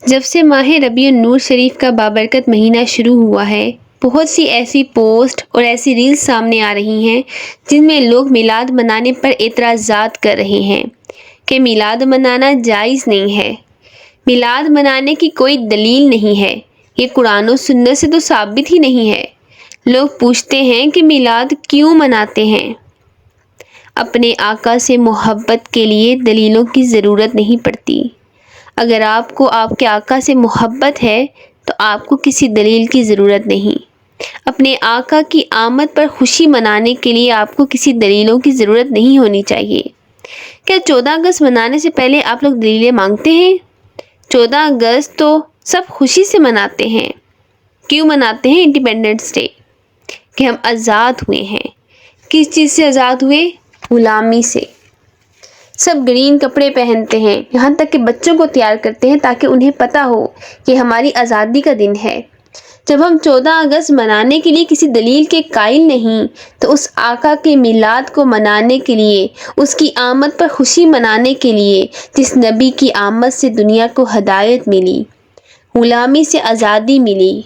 جب سے ماہ ربیع النور شریف کا بابرکت مہینہ شروع ہوا ہے، بہت سی ایسی پوسٹ اور ایسی ریلز سامنے آ رہی ہیں جن میں لوگ میلاد منانے پر اعتراضات کر رہے ہیں کہ میلاد منانا جائز نہیں ہے، میلاد منانے کی کوئی دلیل نہیں ہے، یہ قرآن و سنت سے تو ثابت ہی نہیں ہے۔ لوگ پوچھتے ہیں کہ میلاد کیوں مناتے ہیں؟ اپنے آقا سے محبت کے لیے دلیلوں کی ضرورت نہیں پڑتی۔ اگر آپ کو آپ کے آقا سے محبت ہے تو آپ کو کسی دلیل کی ضرورت نہیں۔ اپنے آقا کی آمد پر خوشی منانے کے لیے آپ کو کسی دلیلوں کی ضرورت نہیں ہونی چاہیے۔ کیا 14 اگست منانے سے پہلے آپ لوگ دلیلیں مانگتے ہیں؟ 14 اگست تو سب خوشی سے مناتے ہیں۔ کیوں مناتے ہیں انڈیپینڈنس ڈے؟ کہ ہم آزاد ہوئے ہیں۔ کس چیز سے آزاد ہوئے؟ غلامی سے۔ سب گرین کپڑے پہنتے ہیں، یہاں تک کہ بچوں کو تیار کرتے ہیں تاکہ انہیں پتہ ہو کہ ہماری آزادی کا دن ہے۔ جب ہم 14 اگست منانے کے لیے کسی دلیل کے قائل نہیں تو اس آقا کے میلاد کو منانے کے لیے، اس کی آمد پر خوشی منانے کے لیے جس نبی کی آمد سے دنیا کو ہدایت ملی، غلامی سے آزادی ملی،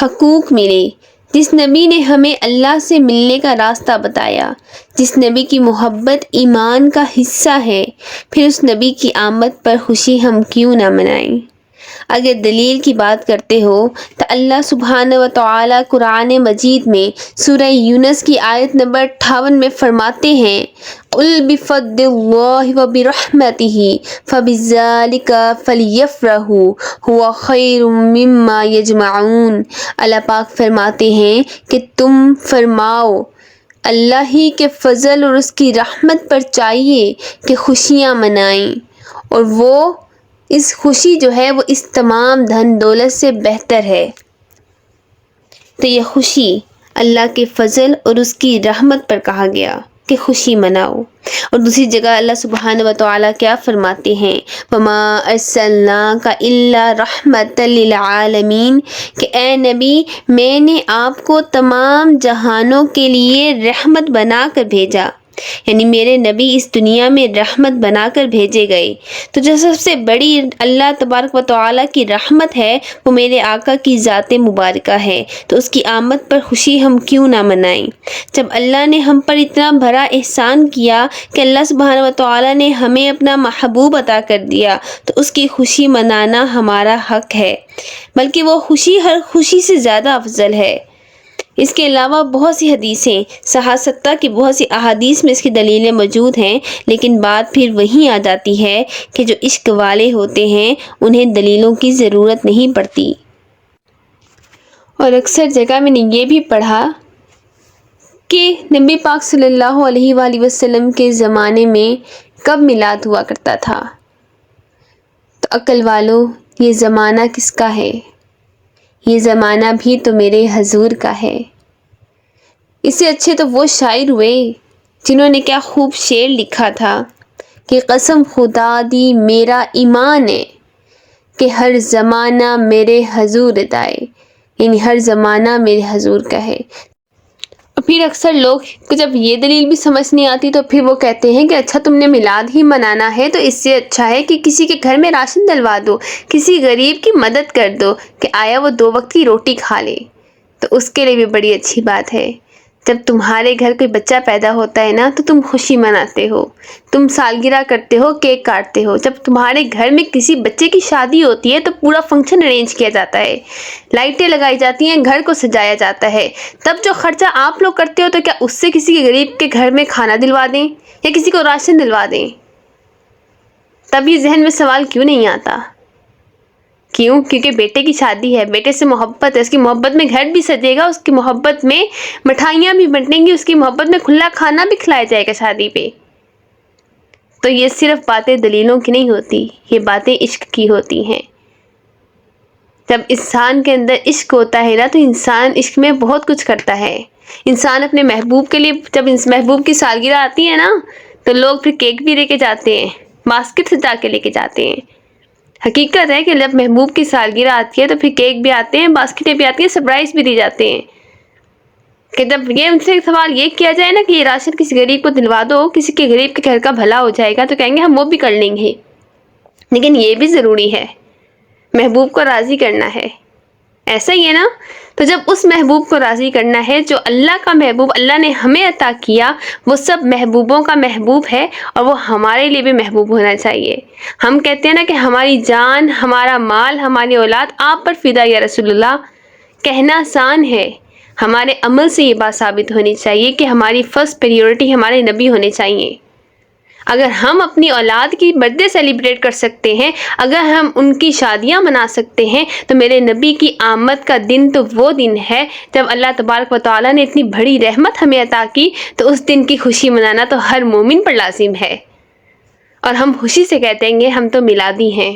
حقوق ملے، جس نبی نے ہمیں اللہ سے ملنے کا راستہ بتایا، جس نبی کی محبت ایمان کا حصہ ہے، پھر اس نبی کی آمد پر خوشی ہم کیوں نہ منائیں؟ اگر دلیل کی بات کرتے ہو تو اللہ سبحانہ و تعالی قرآن مجید میں سورہ یونس کی آیت نمبر 58 میں فرماتے ہیں، قُلْ بِفَضْلِ اللَّهِ وَبِرَحْمَتِهِ فَبِذَلِكَ فَلْيَفْرَحُوا هُوَ خَيْرٌ مِّمَّا يَجْمَعُونَ۔ اللہ پاک فرماتے ہیں کہ تم فرماؤ اللہ ہی کے فضل اور اس کی رحمت پر چاہیے کہ خوشیاں منائیں، اور وہ اس خوشی جو ہے وہ اس تمام دھن دولت سے بہتر ہے۔ تو یہ خوشی اللہ کے فضل اور اس کی رحمت پر کہا گیا کہ خوشی مناؤ۔ اور دوسری جگہ اللہ سبحانہ و تعالیٰ کیا فرماتے ہیں، وَمَا أَرْسَلْنَاكَ إِلَّا رَحْمَةً لِّلْعَالَمِينَ، کہ اے نبی میں نے آپ کو تمام جہانوں کے لیے رحمت بنا کر بھیجا، یعنی میرے نبی اس دنیا میں رحمت بنا کر بھیجے گئے۔ تو جو سب سے بڑی اللہ تبارک و تعالیٰ کی رحمت ہے وہ میرے آقا کی ذات مبارکہ ہے، تو اس کی آمد پر خوشی ہم کیوں نہ منائیں؟ جب اللہ نے ہم پر اتنا بڑا احسان کیا کہ اللہ سبحانہ و تعالیٰ نے ہمیں اپنا محبوب عطا کر دیا، تو اس کی خوشی منانا ہمارا حق ہے، بلکہ وہ خوشی ہر خوشی سے زیادہ افضل ہے۔ اس کے علاوہ بہت سی حدیثیں، صحاح ستہ کی بہت سی احادیث میں اس کی دلیلیں موجود ہیں، لیکن بات پھر وہیں آ جاتی ہے کہ جو عشق والے ہوتے ہیں انہیں دلیلوں کی ضرورت نہیں پڑتی۔ اور اکثر جگہ میں نے یہ بھی پڑھا کہ نبی پاک صلی اللہ علیہ وآلہ وسلم کے زمانے میں کب میلاد ہوا کرتا تھا؟ تو عقل والو، یہ زمانہ کس کا ہے؟ یہ زمانہ بھی تو میرے حضور کا ہے۔ اس سے اچھے تو وہ شاعر ہوئے جنہوں نے کیا خوب شعر لکھا تھا کہ قسم خدا دی میرا ایمان ہے کہ ہر زمانہ میرے حضور دائے، یعنی ہر زمانہ میرے حضور کا ہے۔ اور پھر اکثر لوگ کو جب یہ دلیل بھی سمجھ نہیں آتی تو پھر وہ کہتے ہیں کہ اچھا تم نے میلاد ہی منانا ہے تو اس سے اچھا ہے کہ کسی کے گھر میں راشن ڈلوا دو، کسی غریب کی مدد کر دو کہ آیا وہ 2 وقت کی روٹی کھا لے، تو اس کے لیے بھی بڑی اچھی بات ہے۔ جب تمہارے گھر کوئی بچہ پیدا ہوتا ہے نا تو تم خوشی مناتے ہو، تم سالگرہ کرتے ہو، کیک کاٹتے ہو۔ جب تمہارے گھر میں کسی بچے کی شادی ہوتی ہے تو پورا فنکشن ارینج کیا جاتا ہے، لائٹیں لگائی جاتی ہیں، گھر کو سجایا جاتا ہے۔ تب جو خرچہ آپ لوگ کرتے ہو تو کیا اس سے کسی کے غریب کے گھر میں کھانا دلوا دیں یا کسی کو راشن دلوا دیں؟ تب یہ ذہن میں سوال کیوں نہیں آتا؟ کیوں؟ کیونکہ بیٹے کی شادی ہے، بیٹے سے محبت ہے، اس کی محبت میں گھر بھی سجے گا، اس کی محبت میں مٹھائیاں بھی بنٹیں گی، اس کی محبت میں کھلا کھانا بھی کھلایا جائے گا شادی پہ۔ تو یہ صرف باتیں دلیلوں کی نہیں ہوتی، یہ باتیں عشق کی ہوتی ہیں۔ جب انسان کے اندر عشق ہوتا ہے نا تو انسان عشق میں بہت کچھ کرتا ہے۔ انسان اپنے محبوب کے لیے، جب اس محبوب کی سالگرہ آتی ہے نا تو لوگ پھر کیک بھی لے کے جاتے ہیں، باسکٹ سجا کے لے کے جاتے ہیں۔ حقیقت ہے کہ جب محبوب کی سالگرہ آتی ہے تو پھر کیک بھی آتے ہیں، باسکٹیں بھی آتی ہیں، سرپرائز بھی دی جاتے ہیں۔ کہ جب یہ ان سے سوال یہ کیا جائے نا کہ یہ راشن کسی غریب کو دلوا دو، کسی کے غریب کے گھر کا بھلا ہو جائے گا، تو کہیں گے ہم وہ بھی کر لیں گے۔ لیکن یہ بھی ضروری ہے محبوب کو راضی کرنا ہے، ایسا ہی ہے نا؟ تو جب اس محبوب کو راضی کرنا ہے جو اللہ کا محبوب اللہ نے ہمیں عطا کیا، وہ سب محبوبوں کا محبوب ہے اور وہ ہمارے لیے بھی محبوب ہونا چاہیے۔ ہم کہتے ہیں نا کہ ہماری جان، ہمارا مال، ہماری اولاد آپ پر فدا یا رسول اللہ، کہنا آسان ہے، ہمارے عمل سے یہ بات ثابت ہونی چاہیے کہ ہماری فرسٹ پریورٹی ہمارے نبی ہونے چاہیے۔ اگر ہم اپنی اولاد کی برتھ ڈے سیلیبریٹ کر سکتے ہیں، اگر ہم ان کی شادیاں منا سکتے ہیں، تو میرے نبی کی آمد کا دن تو وہ دن ہے جب اللہ تبارک و تعالیٰ نے اتنی بڑی رحمت ہمیں عطا کی، تو اس دن کی خوشی منانا تو ہر مومن پر لازم ہے، اور ہم خوشی سے کہتے ہیں ہم تو میلادی ہیں۔